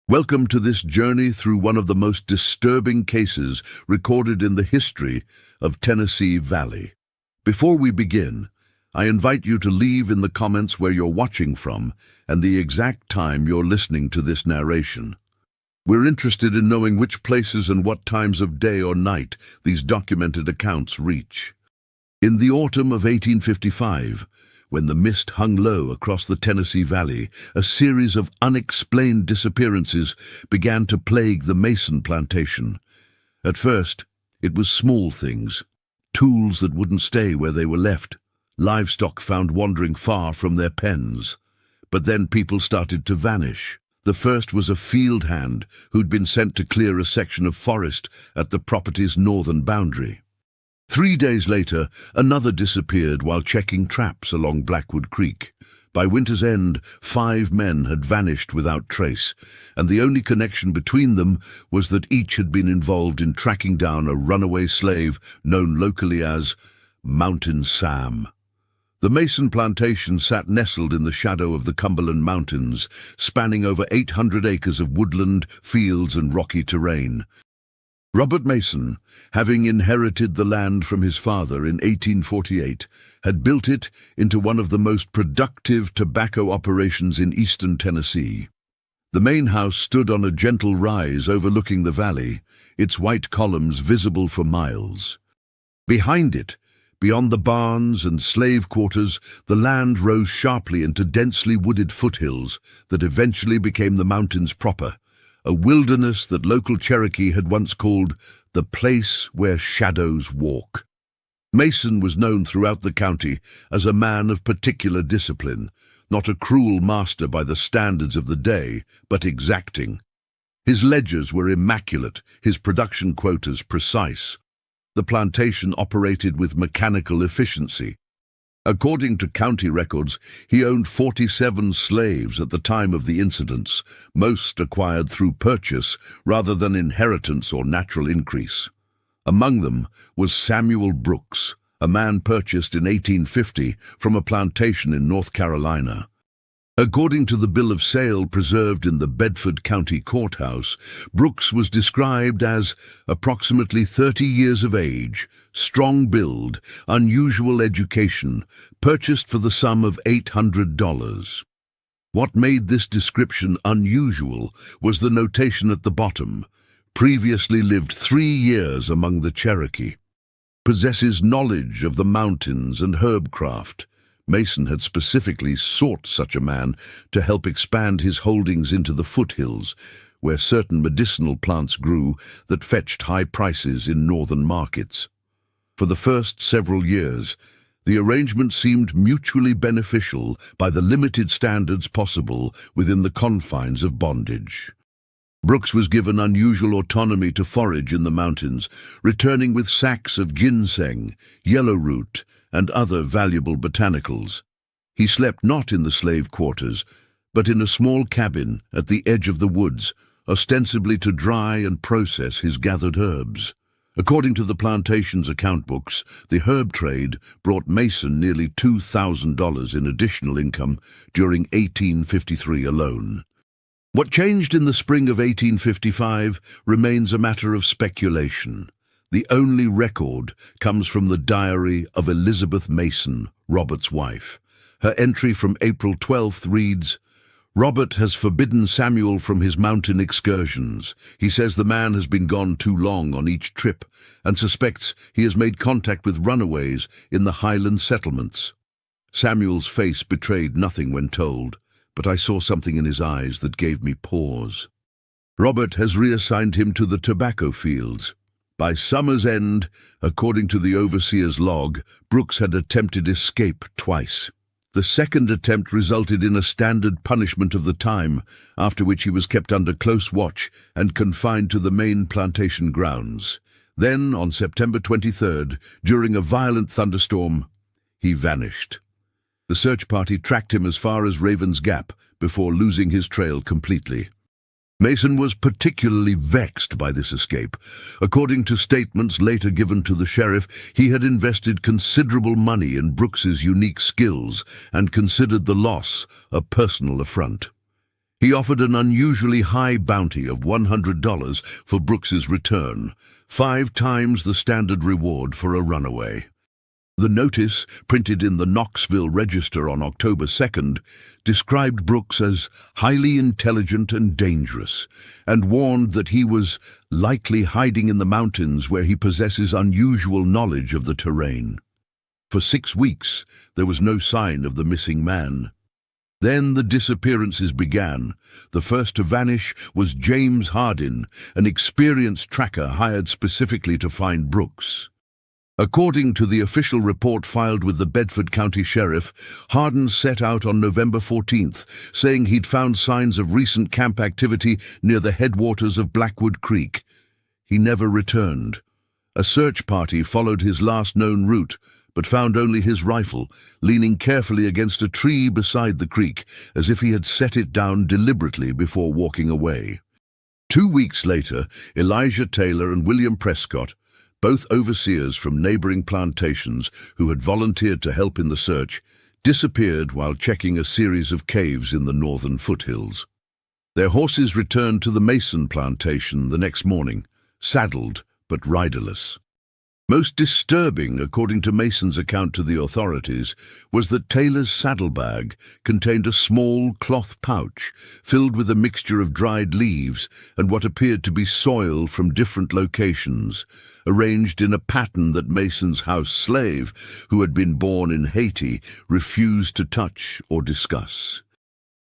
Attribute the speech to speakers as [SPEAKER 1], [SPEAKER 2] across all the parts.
[SPEAKER 1] Welcome to this journey through one of the most disturbing cases recorded in the history of Tennessee Valley. Before we begin, I invite you to leave in the comments where you're watching from and the exact time you're listening to this narration. We're interested in knowing which places and what times of day or night these documented accounts reach. In the autumn of 1855, when the mist hung low across the Tennessee Valley, a series of unexplained disappearances began to plague the Mason plantation. At first, it was small things, tools that wouldn't stay where they were left, livestock found wandering far from their pens. But then people started to vanish. The first was a field hand who'd been sent to clear a section of forest at the property's northern boundary. 3 days later, another disappeared while checking traps along Blackwood Creek. By winter's end, 5 men had vanished without trace, and the only connection between them was that each had been involved in tracking down a runaway slave known locally as Mountain Sam. The Mason plantation sat nestled in the shadow of the Cumberland Mountains, spanning over 800 acres of woodland, fields, and rocky terrain. Robert Mason, having inherited the land from his father in 1848, had built it into one of the most productive tobacco operations in eastern Tennessee. The main house stood on a gentle rise overlooking the valley, its white columns visible for miles. Behind it, beyond the barns and slave quarters, the land rose sharply into densely wooded foothills that eventually became the mountains proper, a wilderness that local Cherokee had once called the place where shadows walk. Mason was known throughout the county as a man of particular discipline, not a cruel master by the standards of the day, but exacting. His ledgers were immaculate, his production quotas precise. The plantation operated with mechanical efficiency. According to county records, he owned 47 slaves at the time of the incidents, most acquired through purchase rather than inheritance or natural increase. Among them was Samuel Brooks, a man purchased in 1850 from a plantation in North Carolina. According to the bill of sale preserved in the Bedford County Courthouse, Brooks was described as approximately 30 years of age, strong build, unusual education, purchased for the sum of $800. What made this description unusual was the notation at the bottom: previously lived 3 years among the Cherokee. Possesses knowledge of the mountains and herbcraft. Mason had specifically sought such a man to help expand his holdings into the foothills, where certain medicinal plants grew that fetched high prices in northern markets. For the first several years, the arrangement seemed mutually beneficial by the limited standards possible within the confines of bondage. Brooks was given unusual autonomy to forage in the mountains, returning with sacks of ginseng, yellowroot, and other valuable botanicals. He slept not in the slave quarters, but in a small cabin at the edge of the woods, ostensibly to dry and process his gathered herbs. According to the plantation's account books, the herb trade brought Mason nearly $2,000 in additional income during 1853 alone. What changed in the spring of 1855 remains a matter of speculation. The only record comes from the diary of Elizabeth Mason, Robert's wife. Her entry from April 12th reads, "Robert has forbidden Samuel from his mountain excursions. He says the man has been gone too long on each trip and suspects he has made contact with runaways in the Highland settlements." Samuel's face betrayed nothing when told, but I saw something in his eyes that gave me pause. Robert has reassigned him to the tobacco fields. By summer's end, according to the overseer's log, Brooks had attempted escape twice. The second attempt resulted in a standard punishment of the time, after which he was kept under close watch and confined to the main plantation grounds. Then, on September 23rd, during a violent thunderstorm, he vanished. The search party tracked him as far as Raven's Gap before losing his trail completely. Mason was particularly vexed by this escape. According to statements later given to the sheriff, he had invested considerable money in Brooks's unique skills and considered the loss a personal affront. He offered an unusually high bounty of $100 for Brooks's return, 5 times the standard reward for a runaway. The notice, printed in the Knoxville Register on October 2nd, described Brooks as highly intelligent and dangerous, and warned that he was likely hiding in the mountains where he possesses unusual knowledge of the terrain. For 6 weeks, there was no sign of the missing man. Then the disappearances began. The first to vanish was James Hardin, an experienced tracker hired specifically to find Brooks. According to the official report filed with the Bedford County Sheriff, Hardin set out on November 14th, saying he'd found signs of recent camp activity near the headwaters of Blackwood Creek. He never returned. A search party followed his last known route, but found only his rifle, leaning carefully against a tree beside the creek, as if he had set it down deliberately before walking away. 2 weeks later, Elijah Taylor and William Prescott, both overseers from neighboring plantations who had volunteered to help in the search, disappeared while checking a series of caves in the northern foothills. Their horses returned to the Mason plantation the next morning, saddled but riderless. Most disturbing, according to Mason's account to the authorities, was that Taylor's saddlebag contained a small cloth pouch filled with a mixture of dried leaves and what appeared to be soil from different locations, arranged in a pattern that Mason's house slave, who had been born in Haiti, refused to touch or discuss.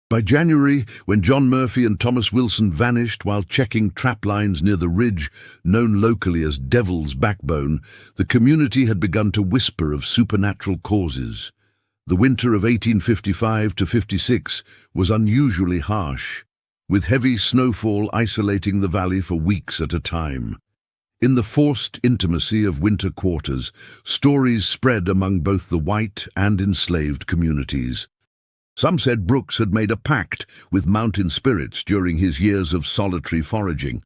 [SPEAKER 1] By January, when John Murphy and Thomas Wilson vanished while checking trap lines near the ridge, known locally as Devil's Backbone, the community had begun to whisper of supernatural causes. The winter of 1855 to 56 was unusually harsh, with heavy snowfall isolating the valley for weeks at a time. In the forced intimacy of winter quarters, stories spread among both the white and enslaved communities. Some said Brooks had made a pact with mountain spirits during his years of solitary foraging.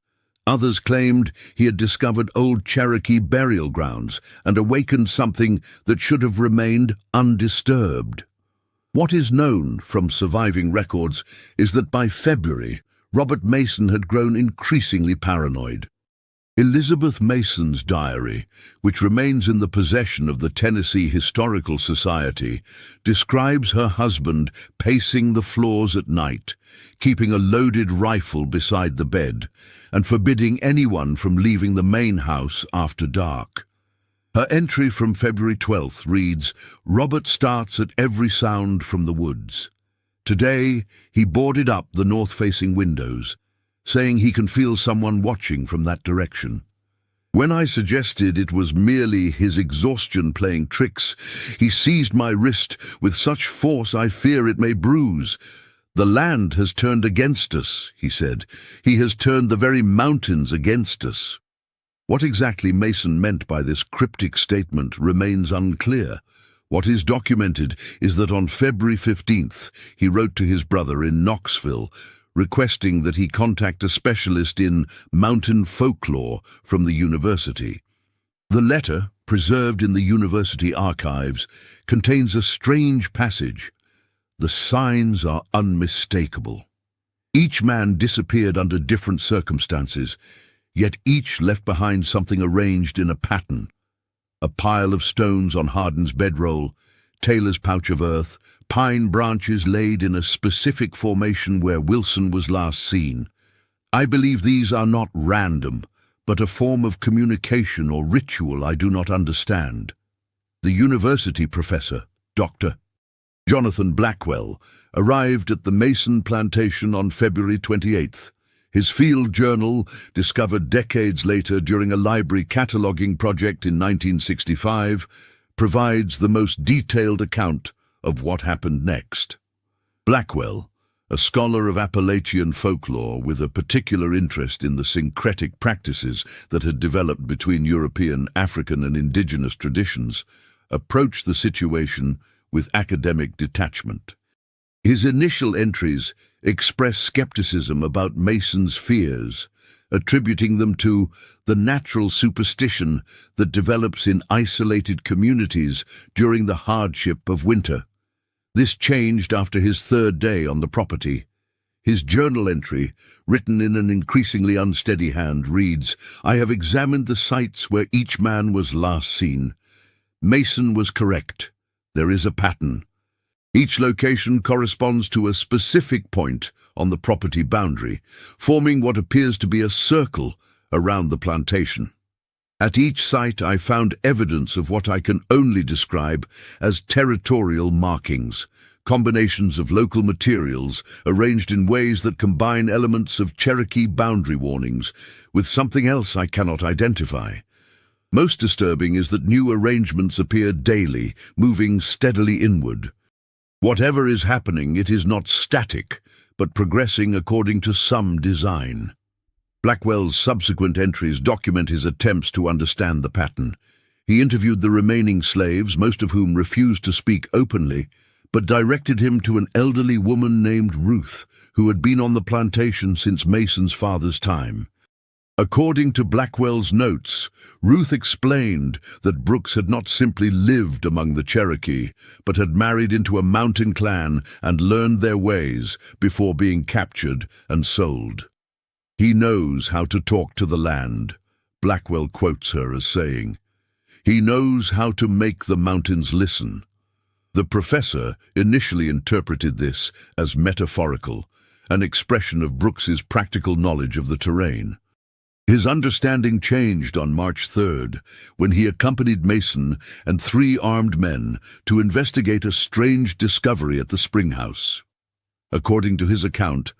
[SPEAKER 1] Others claimed he had discovered old Cherokee burial grounds and awakened something that should have remained undisturbed. What is known from surviving records is that by February, Robert Mason had grown increasingly paranoid. Elizabeth Mason's diary, which remains in the possession of the Tennessee Historical Society, describes her husband pacing the floors at night, keeping a loaded rifle beside the bed, and forbidding anyone from leaving the main house after dark. Her entry from February 12th reads, "Robert starts at every sound from the woods. Today, he boarded up the north-facing windows, saying he can feel someone watching from that direction. When I suggested it was merely his exhaustion playing tricks, he seized my wrist with such force I fear it may bruise. The land has turned against us," he said. "He has turned the very mountains against us." What exactly Mason meant by this cryptic statement remains unclear. What is documented is that on February 15th, he wrote to his brother in Knoxville, requesting that he contact a specialist in mountain folklore from the university. The letter, preserved in the university archives, contains a strange passage. The signs are unmistakable. Each man disappeared under different circumstances, yet each left behind something arranged in a pattern. A pile of stones on Hardin's bedroll, Taylor's pouch of earth, pine branches laid in a specific formation where Wilson was last seen. I believe these are not random, but a form of communication or ritual I do not understand. The university professor, Dr. Jonathan Blackwell, arrived at the Mason plantation on February 28th. His field journal, discovered decades later during a library cataloging project in 1965, provides the most detailed account of what happened next. Blackwell, a scholar of Appalachian folklore with a particular interest in the syncretic practices that had developed between European, African, and indigenous traditions, approached the situation with academic detachment. His initial entries express skepticism about Mason's fears, attributing them to the natural superstition that develops in isolated communities during the hardship of winter. This changed after his third day on the property. His journal entry, written in an increasingly unsteady hand, reads, "I have examined the sites where each man was last seen. Mason was correct. There is a pattern. Each location corresponds to a specific point on the property boundary, forming what appears to be a circle around the plantation. At each site I found evidence of what I can only describe as territorial markings, combinations of local materials arranged in ways that combine elements of Cherokee boundary warnings with something else I cannot identify. Most disturbing is that new arrangements appear daily, moving steadily inward. Whatever is happening, it is not static, but progressing according to some design." Blackwell's subsequent entries document his attempts to understand the pattern. He interviewed the remaining slaves, most of whom refused to speak openly, but directed him to an elderly woman named Ruth, who had been on the plantation since Mason's father's time. According to Blackwell's notes, Ruth explained that Brooks had not simply lived among the Cherokee, but had married into a mountain clan and learned their ways before being captured and sold. "He knows how to talk to the land," Blackwell quotes her as saying. "He knows how to make the mountains listen." The professor initially interpreted this as metaphorical, an expression of Brooks's practical knowledge of the terrain. His understanding changed on March 3rd, when he accompanied Mason and 3 armed men to investigate a strange discovery at the spring house. According to his account,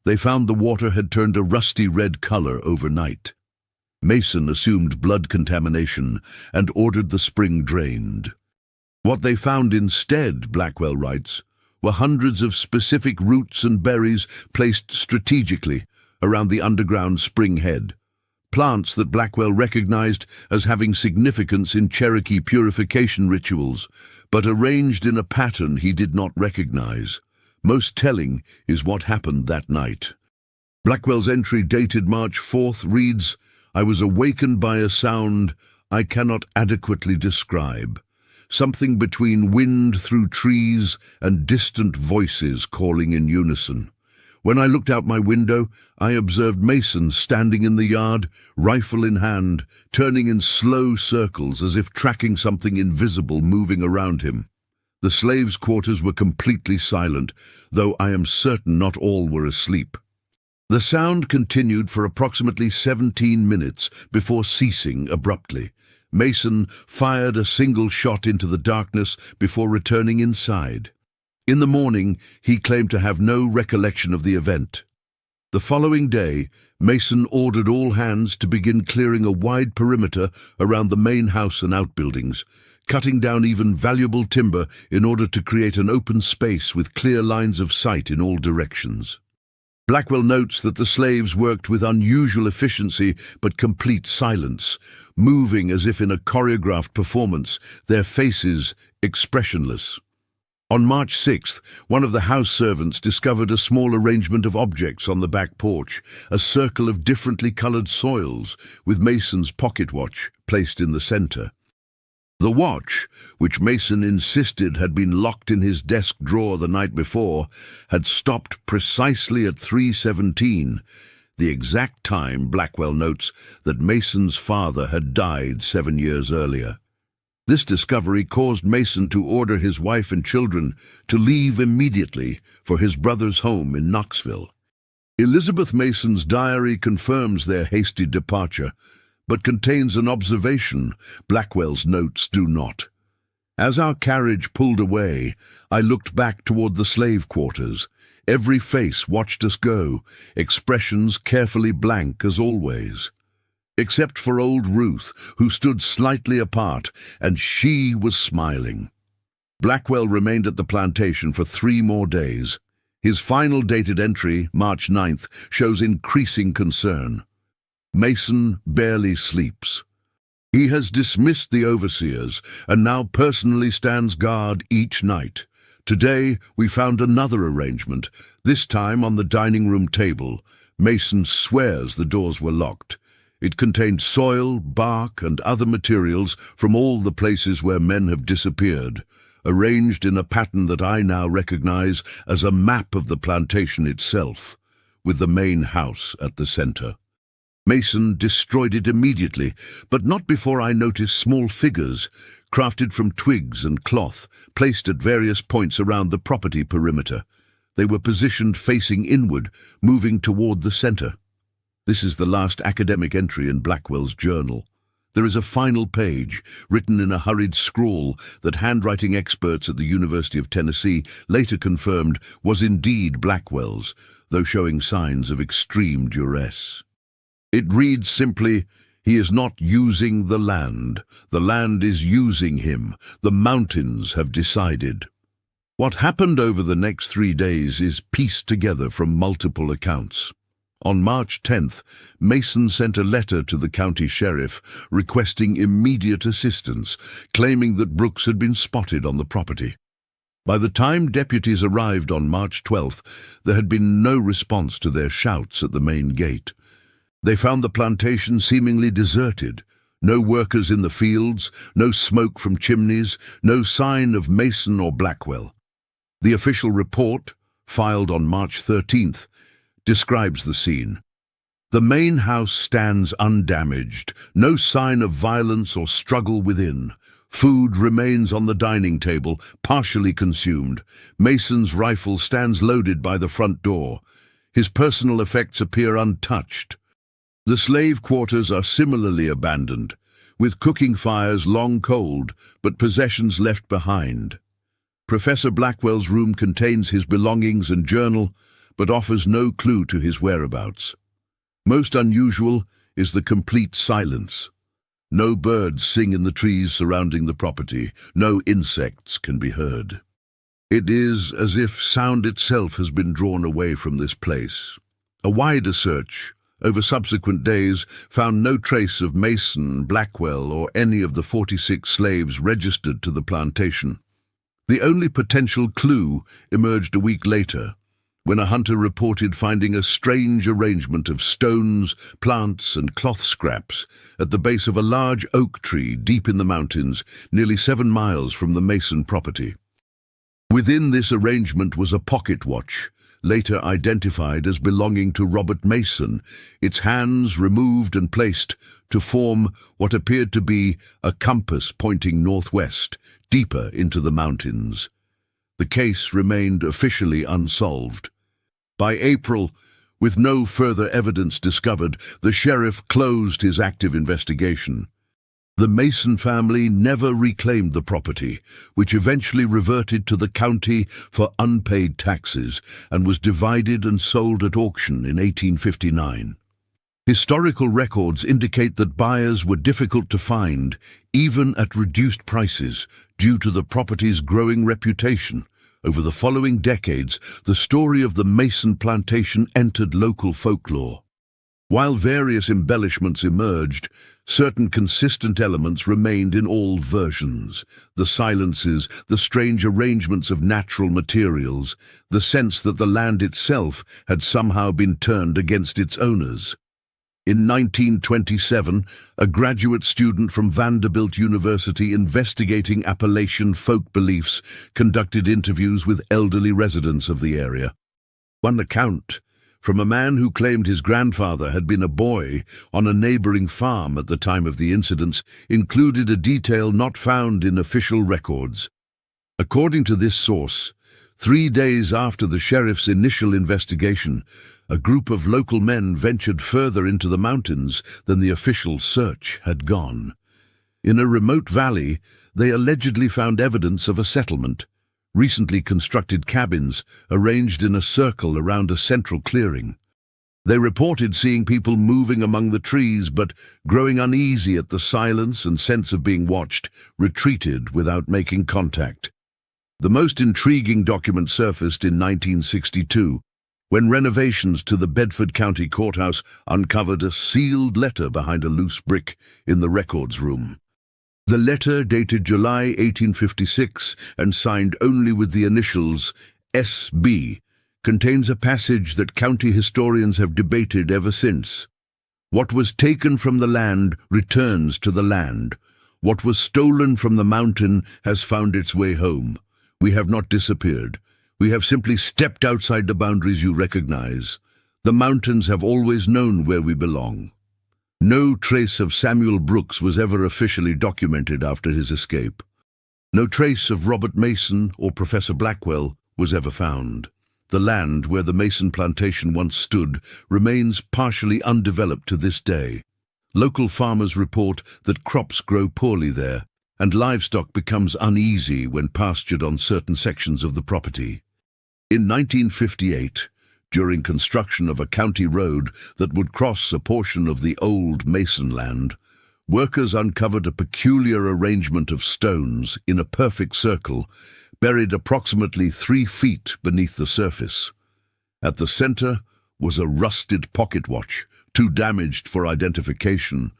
[SPEAKER 1] they found the water had turned a rusty red color overnight. Mason assumed blood contamination and ordered the spring drained. What they found instead, Blackwell writes, were hundreds of specific roots and berries placed strategically around the underground spring head. Plants that Blackwell recognized as having significance in Cherokee purification rituals, but arranged in a pattern he did not recognize. Most telling is what happened that night. Blackwell's entry dated March 4th reads, "I was awakened by a sound I cannot adequately describe. Something between wind through trees and distant voices calling in unison. When I looked out my window, I observed Mason standing in the yard, rifle in hand, turning in slow circles as if tracking something invisible moving around him. The slaves' quarters were completely silent, though I am certain not all were asleep. The sound continued for approximately 17 minutes before ceasing abruptly. Mason fired a single shot into the darkness before returning inside. In the morning, he claimed to have no recollection of the event. The following day, Mason ordered all hands to begin clearing a wide perimeter around the main house and outbuildings, cutting down even valuable timber in order to create an open space with clear lines of sight in all directions. Blackwell notes that the slaves worked with unusual efficiency but complete silence, moving as if in a choreographed performance, their faces expressionless. On March 6th, one of the house servants discovered a small arrangement of objects on the back porch, a circle of differently colored soils, with Mason's pocket watch placed in the center. The watch, which Mason insisted had been locked in his desk drawer the night before, had stopped precisely at 3:17, the exact time, Blackwell notes, that Mason's father had died 7 years earlier. This discovery caused Mason to order his wife and children to leave immediately for his brother's home in Knoxville. Elizabeth Mason's diary confirms their hasty departure, but contains an observation Blackwell's notes do not. "As our carriage pulled away, I looked back toward the slave quarters. Every face watched us go, expressions carefully blank as always. Except for old Ruth, who stood slightly apart, and she was smiling." Blackwell remained at the plantation for 3 more days. His final dated entry, March 9th, shows increasing concern. Mason barely sleeps. He has dismissed the overseers and now personally stands guard each night. Today we found another arrangement, this time on the dining room table. Mason swears the doors were locked. It contained soil, bark, and other materials from all the places where men have disappeared. arranged in a pattern that I now recognize as a map of the plantation itself, with the main house at the center. Mason destroyed it immediately, but not before I noticed small figures, crafted from twigs and cloth, placed at various points around the property perimeter. They were positioned facing inward, moving toward the center. This is the last academic entry in Blackwell's journal. There is a final page, written in a hurried scrawl, that handwriting experts at the University of Tennessee later confirmed was indeed Blackwell's, though showing signs of extreme duress. It reads simply, "He is not using the land is using him. The mountains have decided." What happened over the next 3 days is pieced together from multiple accounts. On March 10th, Mason sent a letter to the county sheriff requesting immediate assistance, claiming that Brooks had been spotted on the property. By the time deputies arrived on March 12th, there had been no response to their shouts at the main gate. They found the plantation seemingly deserted. No workers in the fields, no smoke from chimneys, no sign of Mason or Blackwell. The official report, filed on March 13th, describes the scene. The main house stands undamaged, no sign of violence or struggle within. Food remains on the dining table, partially consumed. Mason's rifle stands loaded by the front door. His personal effects appear untouched. The slave quarters are similarly abandoned, with cooking fires long cold, but possessions left behind. Professor Blackwell's room contains his belongings and journal, but offers no clue to his whereabouts. Most unusual is the complete silence. No birds sing in the trees surrounding the property. No insects can be heard. It is as if sound itself has been drawn away from this place. A wider search over subsequent days found no trace of Mason, Blackwell, or any of the 46 slaves registered to the plantation. The only potential clue emerged a week later, when a hunter reported finding a strange arrangement of stones, plants, and cloth scraps at the base of a large oak tree deep in the mountains, nearly 7 miles from the Mason property. Within this arrangement was a pocket watch, later identified as belonging to Robert Mason, its hands removed and placed to form what appeared to be a compass pointing northwest, deeper into the mountains. The case remained officially unsolved. By April, with no further evidence discovered, the sheriff closed his active investigation. The Mason family never reclaimed the property, which eventually reverted to the county for unpaid taxes and was divided and sold at auction in 1859. Historical records indicate that buyers were difficult to find, even at reduced prices, due to the property's growing reputation. Over the following decades, the story of the Mason plantation entered local folklore. While various embellishments emerged, certain consistent elements remained in all versions. The silences, the strange arrangements of natural materials, the sense that the land itself had somehow been turned against its owners. In 1927, a graduate student from Vanderbilt University investigating Appalachian folk beliefs conducted interviews with elderly residents of the area. One account, from a man who claimed his grandfather had been a boy on a neighboring farm at the time of the incidents, included a detail not found in official records. According to this source, 3 days after the sheriff's initial investigation, a group of local men ventured further into the mountains than the official search had gone. In a remote valley, they allegedly found evidence of a settlement. Recently constructed cabins arranged in a circle around a central clearing. They reported seeing people moving among the trees, but growing uneasy at the silence and sense of being watched, retreated without making contact. The most intriguing document surfaced in 1962, when renovations to the Bedford County Courthouse uncovered a sealed letter behind a loose brick in the records room. The letter, dated July 1856 and signed only with the initials S.B., contains a passage that county historians have debated ever since. What was taken from the land returns to the land. What was stolen from the mountain has found its way home. We have not disappeared. We have simply stepped outside the boundaries you recognize. The mountains have always known where we belong. No trace of Samuel Brooks was ever officially documented after his escape. No trace of Robert Mason or Professor Blackwell was ever found. The land where the Mason plantation once stood remains partially undeveloped to this day. Local farmers report that crops grow poorly there, and livestock becomes uneasy when pastured on certain sections of the property. In 1958, during construction of a county road that would cross a portion of the old Mason land, workers uncovered a peculiar arrangement of stones in a perfect circle, buried approximately 3 feet beneath the surface. At the center was a rusted pocket watch, too damaged for identification,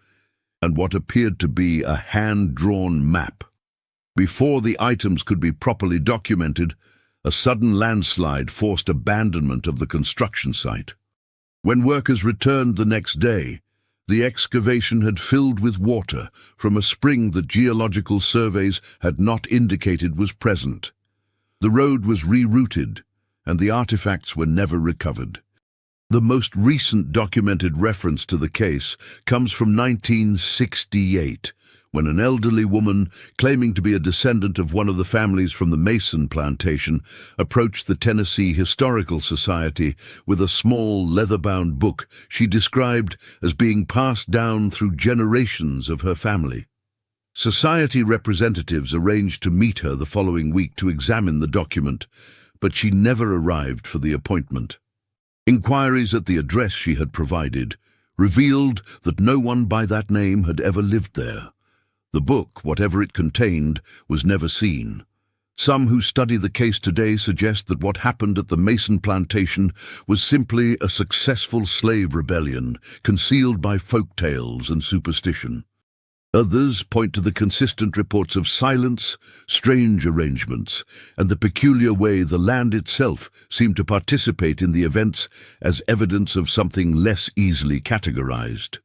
[SPEAKER 1] and what appeared to be a hand-drawn map. Before the items could be properly documented, a sudden landslide forced abandonment of the construction site. When workers returned the next day, the excavation had filled with water from a spring that geological surveys had not indicated was present. The road was rerouted, and the artifacts were never recovered. The most recent documented reference to the case comes from 1968, when an elderly woman, claiming to be a descendant of one of the families from the Mason plantation, approached the Tennessee Historical Society with a small leather-bound book she described as being passed down through generations of her family. Society representatives arranged to meet her the following week to examine the document, but she never arrived for the appointment. Inquiries at the address she had provided revealed that no one by that name had ever lived there. The book, whatever it contained, was never seen. Some who study the case today suggest that what happened at the Mason plantation was simply a successful slave rebellion, concealed by folk tales and superstition. Others point to the consistent reports of silence, strange arrangements, and the peculiar way the land itself seemed to participate in the events as evidence of something less easily categorized.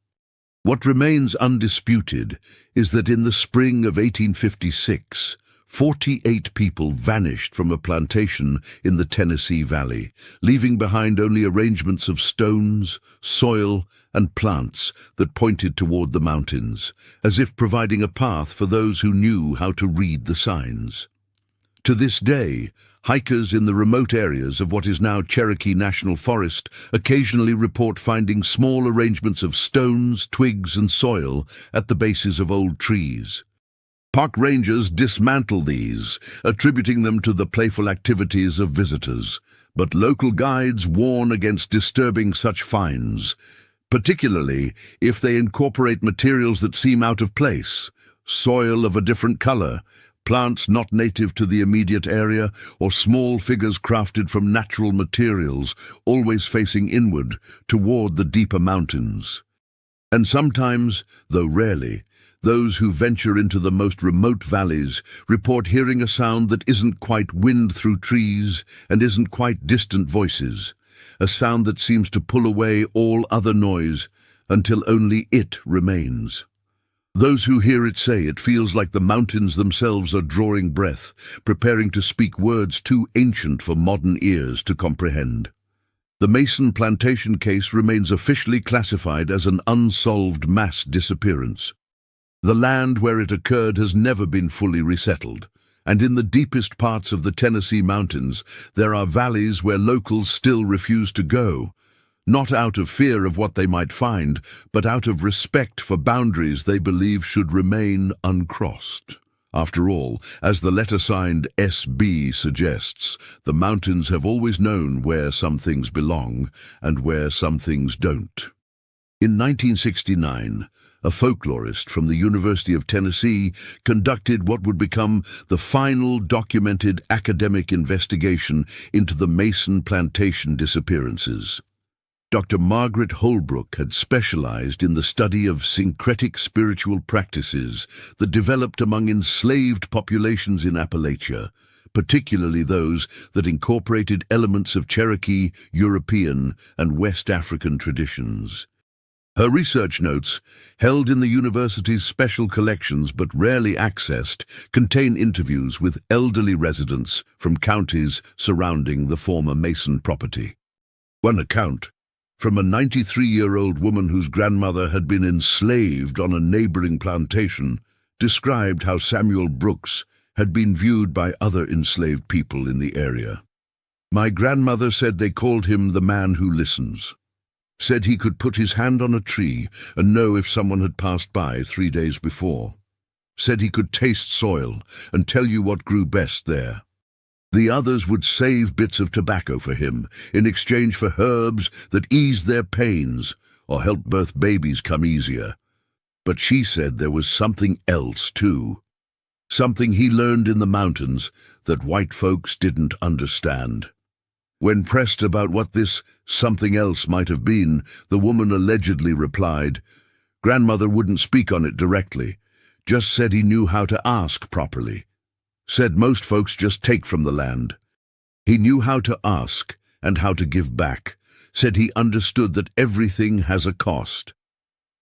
[SPEAKER 1] What remains undisputed is that in the spring of 1856, 48 people vanished from a plantation in the Tennessee Valley, leaving behind only arrangements of stones, soil, and plants that pointed toward the mountains, as if providing a path for those who knew how to read the signs. To this day, hikers in the remote areas of what is now Cherokee National Forest occasionally report finding small arrangements of stones, twigs, and soil at the bases of old trees. Park rangers dismantle these, attributing them to the playful activities of visitors, but local guides warn against disturbing such finds, particularly if they incorporate materials that seem out of place, soil of a different color, plants not native to the immediate area, or small figures crafted from natural materials, always facing inward, toward the deeper mountains. And sometimes, though rarely, those who venture into the most remote valleys report hearing a sound that isn't quite wind through trees and isn't quite distant voices, a sound that seems to pull away all other noise until only it remains. Those who hear it say it feels like the mountains themselves are drawing breath, preparing to speak words too ancient for modern ears to comprehend. The Mason plantation case remains officially classified as an unsolved mass disappearance. The land where it occurred has never been fully resettled, and in the deepest parts of the Tennessee mountains there are valleys where locals still refuse to go, not out of fear of what they might find, but out of respect for boundaries they believe should remain uncrossed. After all, as the letter signed SB suggests, the mountains have always known where some things belong and where some things don't. In 1969, a folklorist from the University of Tennessee conducted what would become the final documented academic investigation into the Mason plantation disappearances. Dr. Margaret Holbrook had specialized in the study of syncretic spiritual practices that developed among enslaved populations in Appalachia, particularly those that incorporated elements of Cherokee, European, and West African traditions. Her research notes, held in the university's special collections but rarely accessed, contain interviews with elderly residents from counties surrounding the former Mason property. One account, from a 93-year-old woman whose grandmother had been enslaved on a neighboring plantation, described how Samuel Brooks had been viewed by other enslaved people in the area. "My grandmother said they called him the man who listens. Said he could put his hand on a tree and know if someone had passed by 3 days before. Said he could taste soil and tell you what grew best there. The others would save bits of tobacco for him in exchange for herbs that eased their pains or helped birth babies come easier. But she said there was something else too. Something he learned in the mountains that white folks didn't understand." When pressed about what this something else might have been, the woman allegedly replied, "Grandmother wouldn't speak on it directly, just said he knew how to ask properly. Said most folks just take from the land. He knew how to ask and how to give back. Said he understood that everything has a cost."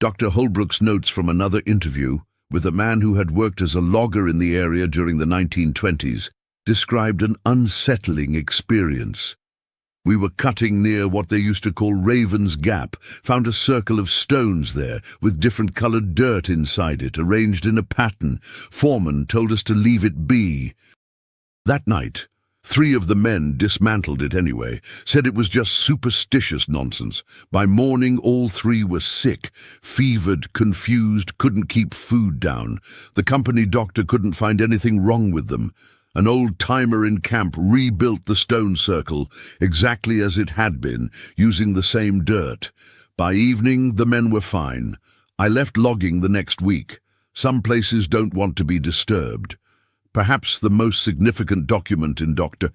[SPEAKER 1] Dr. Holbrook's notes from another interview with a man who had worked as a logger in the area during the 1920s described an unsettling experience. "We were cutting near what they used to call Raven's Gap, found a circle of stones there with different colored dirt inside it, arranged in a pattern. Foreman told us to leave it be. That night, 3 of the men dismantled it anyway, said it was just superstitious nonsense. By morning, all 3 were sick, fevered, confused, couldn't keep food down. The company doctor couldn't find anything wrong with them. An old-timer in camp rebuilt the stone circle exactly as it had been, using the same dirt. By evening, the men were fine. I left logging the next week. Some places don't want to be disturbed." Perhaps the most significant document in Dr.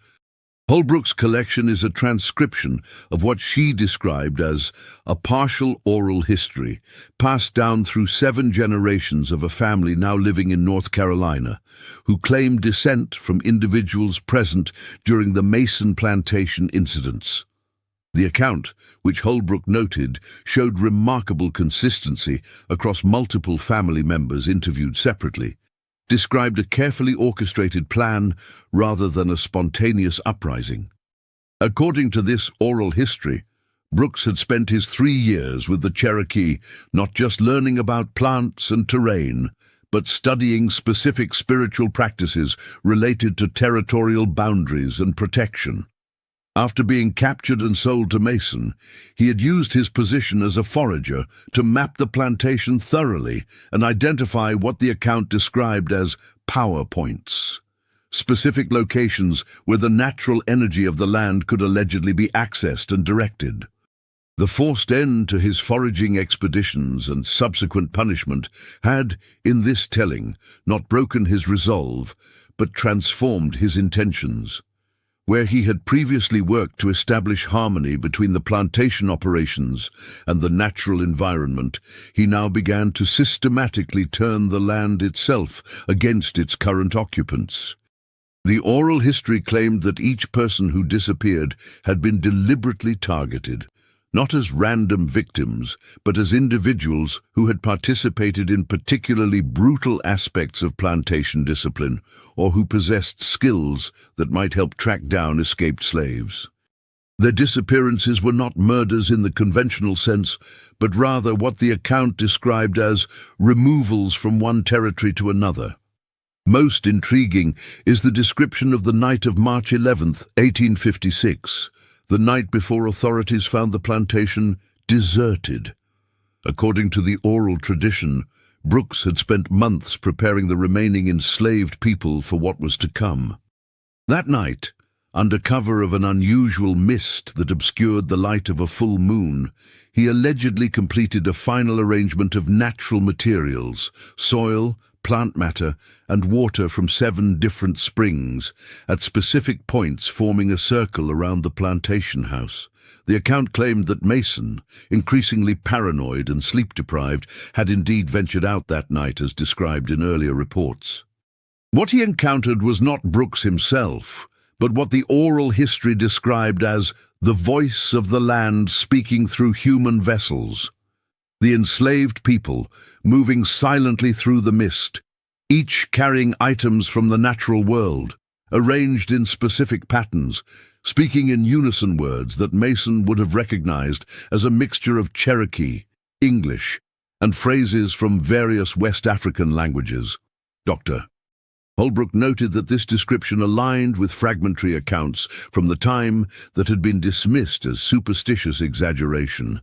[SPEAKER 1] Holbrook's collection is a transcription of what she described as a partial oral history, passed down through 7 generations of a family now living in North Carolina, who claimed descent from individuals present during the Mason plantation incidents. The account, which Holbrook noted, showed remarkable consistency across multiple family members interviewed separately, described a carefully orchestrated plan rather than a spontaneous uprising. According to this oral history, Brooks had spent his 3 years with the Cherokee not just learning about plants and terrain, but studying specific spiritual practices related to territorial boundaries and protection. After being captured and sold to Mason, he had used his position as a forager to map the plantation thoroughly and identify what the account described as power points, specific locations where the natural energy of the land could allegedly be accessed and directed. The forced end to his foraging expeditions and subsequent punishment had, in this telling, not broken his resolve, but transformed his intentions. Where he had previously worked to establish harmony between the plantation operations and the natural environment, he now began to systematically turn the land itself against its current occupants. The oral history claimed that each person who disappeared had been deliberately targeted, not as random victims, but as individuals who had participated in particularly brutal aspects of plantation discipline or who possessed skills that might help track down escaped slaves. Their disappearances were not murders in the conventional sense, but rather what the account described as removals from one territory to another. Most intriguing is the description of the night of March 11th, 1856, the night before authorities found the plantation deserted. According to the oral tradition, Brooks had spent months preparing the remaining enslaved people for what was to come. That night, under cover of an unusual mist that obscured the light of a full moon, he allegedly completed a final arrangement of natural materials, soil, plant matter, and water from 7 different springs, at specific points forming a circle around the plantation house. The account claimed that Mason, increasingly paranoid and sleep-deprived, had indeed ventured out that night as described in earlier reports. What he encountered was not Brooks himself, but what the oral history described as the voice of the land speaking through human vessels. The enslaved people, moving silently through the mist, each carrying items from the natural world, arranged in specific patterns, speaking in unison words that Mason would have recognized as a mixture of Cherokee, English, and phrases from various West African languages. Dr. Holbrook noted that this description aligned with fragmentary accounts from the time that had been dismissed as superstitious exaggeration.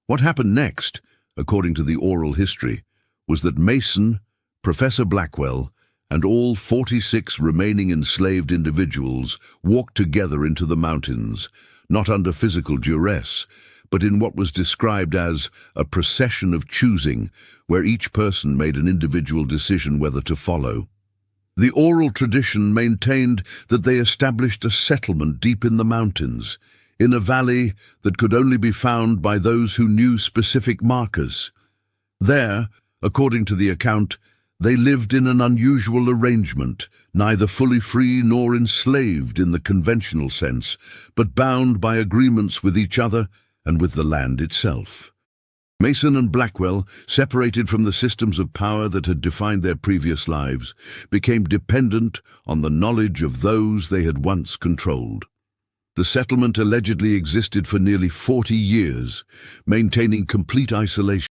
[SPEAKER 1] What happened next, according to the oral history, was that Mason, Professor Blackwell, and all 46 remaining enslaved individuals walked together into the mountains, not under physical duress, but in what was described as a procession of choosing, where each person made an individual decision whether to follow. The oral tradition maintained that they established a settlement deep in the mountains, in a valley that could only be found by those who knew specific markers. There, according to the account, they lived in an unusual arrangement, neither fully free nor enslaved in the conventional sense, but bound by agreements with each other and with the land itself. Mason and Blackwell, separated from the systems of power that had defined their previous lives, became dependent on the knowledge of those they had once controlled. The settlement allegedly existed for nearly 40 years, maintaining complete isolation